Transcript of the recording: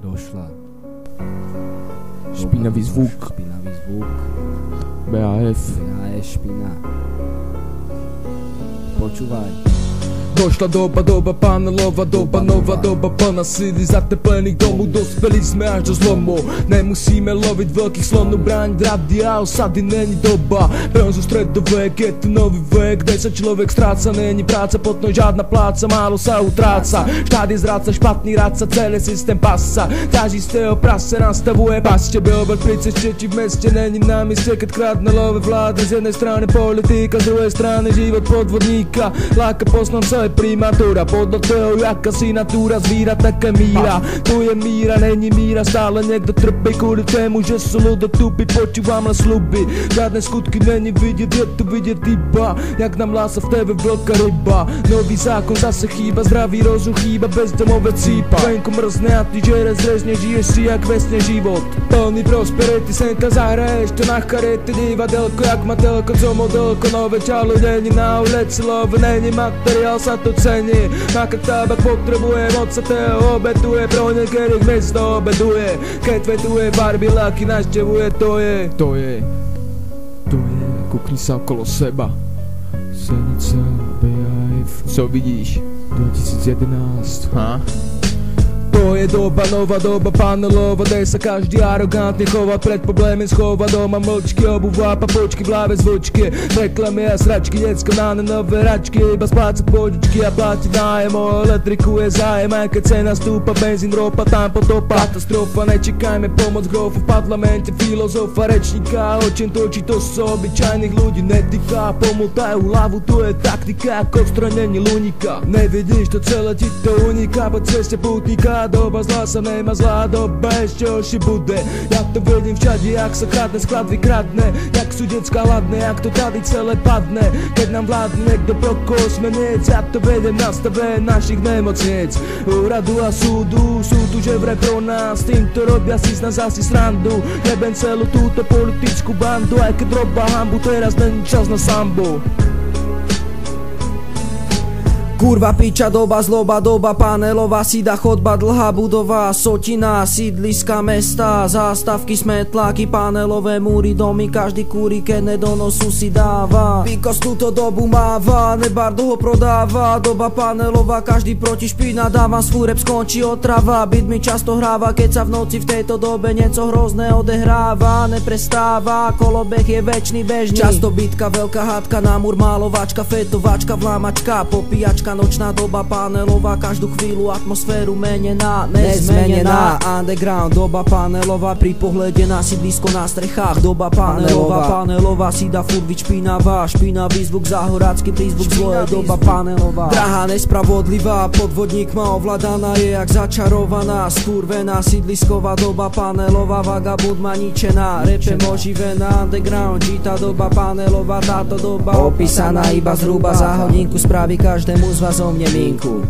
Došla. Špinavý zvuk. BAF. špina. Počúvaj. Došla doba panelová, doba nová, doba plná síly zateplených domů. Dospeli sme až do zlomu. Nemusíme loviť veľkých slonov, brániť rady a osady. Není doba bronzu stredovek, je tu nový vek, kde sa človek stráca. Není práca, potom žiadna pláca, málo sa utráca. Štát je zráca, špatný rádca, celý systém pasa. Ťažistého prase nastavuje pas. Tebe obec pri ceste, či v meste není na mieste, keď kradne love vlády. Z jednej strany politika, z druhej strany život podvodníka. Láka posnom sa primátora, podľa toho jaká si natúra zvíra, taká míra. Tu je míra, není míra, stále niekto trpí kvôli tému, že sú ľudia tupí. Počúvam len sľuby, žiadne skutky není vidieť, je tu vidieť iba jak nám lása v TV veľká ryba. Nový zákon zase chýba, zdravý rozum chýba, bezdomové cípa. Venku mrzne a ty žere zrezne, žiješ si jak vesne život plný prosperity, senka zahraješ to na charety, divadelko jak matelko, co modelko, nové čalo není na ulici, love není materiál, sa to cení. Makak tabak potrebuje, moc sa toho obetuje, pro niektorých mesto obeduje. Keď vetuje, farby laky naštevuje, to je, kukni sa okolo seba. Senica, BAF, co vidíš? 2011, ha? To je doba, nová doba panelová, kde sa každý arogantne chová, pred problémy schová doma mlčky, obuvá papočky, v hlave zvučky, reklamy a sračky, decko na nové hračky, iba splácať požičky a platiť nájem, o elektriku je zájem, aj keď cena stúpa, benzín, ropa, tam potopa, katastrofa, nečekajme pomoc grofu v parlamente, filozofa, rečníka, o čem točí, to sú obyčajných ľudí netýka, pomultajú hlavu, tu je taktika, ako odstranenie luníka, nevidíš, to celé ti to uniká, po ceste pútnika. Doba zlá sa nemá, zlá doba ešte horší bude. Ja to vidím všade, jak sa kradne, sklad vykradne, jak sú decka hladné, jak to tady celé padne. Keď nám vládne niekto prokosmenec, ja to vedem na stave našich nemocnic, úradu a súdu. Sú tu že vraj pro nás, týmto robia si z nás asi srandu. Jebem celú túto politickú bandu, aj keď roba hambu, teraz není čas na sambu. Kurva piča, doba zloba, doba panelová, sida, chodba, dlhá budova, sotina, sídliska mesta, zástavky, smetláky, panelové múry, domy, každý kúri, keď nedonosu si dáva. Pikos túto dobu máva, nebar dlho prodáva, doba panelová, každý proti špina dáva, svoj rap skončí otrava, byt mi často hráva, keď sa v noci v tejto dobe niečo hrozné odehráva, neprestáva, kolobeh je večný bežný. Často bitka, veľká hádka, na múr, málovačka, fetovačka, vlámačka, popíjačka. Nočná doba panelová, každú chvíľu atmosféru menená, nezmenená. Underground, doba panelová, pri pohľade na sídlisko na strechách. Doba panelová, sida furt vyčpínavá, špinavý zvuk, zahorácky prízvuk, zlo je doba panelová. Drahá, nespravodlivá, podvodník ma ovládaná, je jak začarovaná, skurvená, sídlisková doba panelová, vagabund ma ničená, repem oživená. Underground, žita doba panelová, táto doba opísaná iba zhruba, za hodinku spraví každému z vás o mne minku.